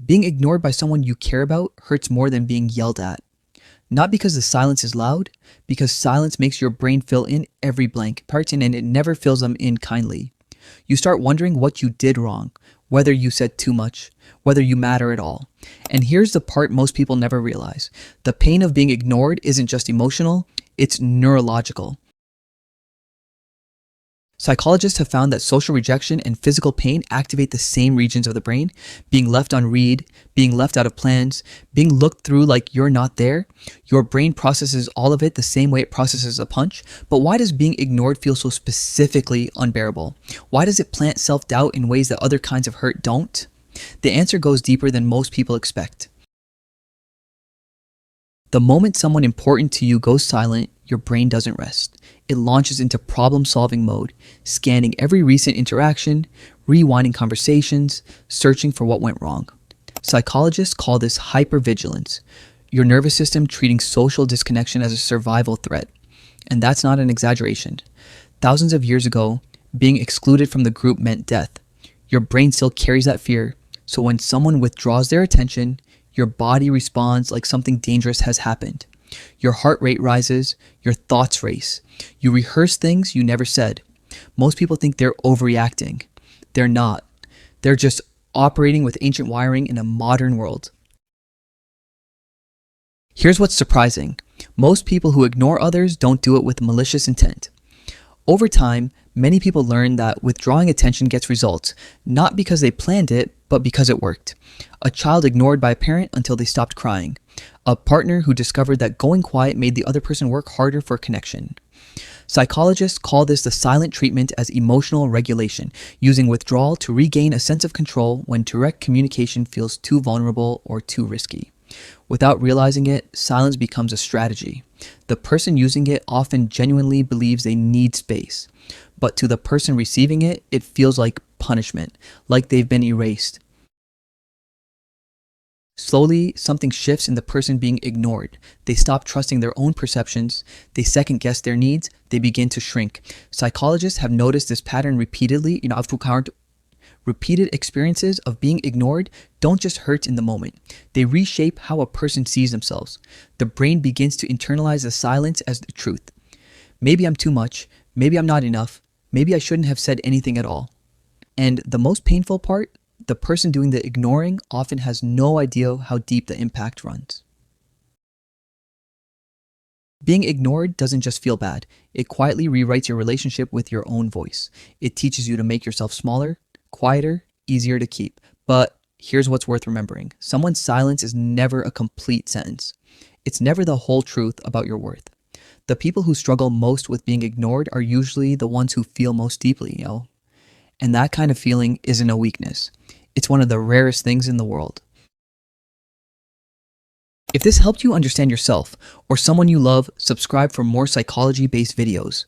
Being ignored by someone you care about hurts more than being yelled at. Not because the silence is loud, because silence makes your brain fill in every blank part and it never fills them in kindly. You start wondering what you did wrong, whether you said too much, whether you matter at all. And here's the part most people never realize. The pain of being ignored isn't just emotional, it's neurological. Psychologists have found that social rejection and physical pain activate the same regions of the brain. Being left on read, being left out of plans, being looked through like you're not there. Your brain processes all of it the same way it processes a punch. But why does being ignored feel so specifically unbearable? Why does it plant self-doubt in ways that other kinds of hurt don't? The answer goes deeper than most people expect. The moment someone important to you goes silent, your brain doesn't rest. It launches into problem-solving mode, scanning every recent interaction, rewinding conversations, searching for what went wrong. Psychologists call this hypervigilance, your nervous system treating social disconnection as a survival threat. And that's not an exaggeration. Thousands of years ago, being excluded from the group meant death. Your brain still carries that fear, so when someone withdraws their attention, your body responds like something dangerous has happened. Your heart rate rises, your thoughts race. You rehearse things you never said. Most people think they're overreacting. They're not. They're just operating with ancient wiring in a modern world. Here's what's surprising. Most people who ignore others don't do it with malicious intent. Over time, many people learn that withdrawing attention gets results, not because they planned it, but because it worked. A child ignored by a parent until they stopped crying. A partner who discovered that going quiet made the other person work harder for connection. Psychologists call this the silent treatment as emotional regulation, using withdrawal to regain a sense of control when direct communication feels too vulnerable or too risky. Without realizing it, silence becomes a strategy. The person using it often genuinely believes they need space, but to the person receiving it, it feels like punishment, like they've been erased. Slowly, something shifts in the person being ignored. They stop trusting their own perceptions, they second guess their needs, they begin to shrink. Psychologists have noticed this pattern repeatedly. Repeated experiences of being ignored don't just hurt in the moment. They reshape how a person sees themselves. The brain begins to internalize the silence as the truth. Maybe I'm too much, maybe I'm not enough, maybe I shouldn't have said anything at all. And the most painful part, the person doing the ignoring often has no idea how deep the impact runs. Being ignored doesn't just feel bad. It quietly rewrites your relationship with your own voice. It teaches you to make yourself smaller, quieter, easier to keep. But here's what's worth remembering. Someone's silence is never a complete sentence. It's never the whole truth about your worth. The people who struggle most with being ignored are usually the ones who feel most deeply, And that kind of feeling isn't a weakness. It's one of the rarest things in the world. If this helped you understand yourself or someone you love, subscribe for more psychology-based videos.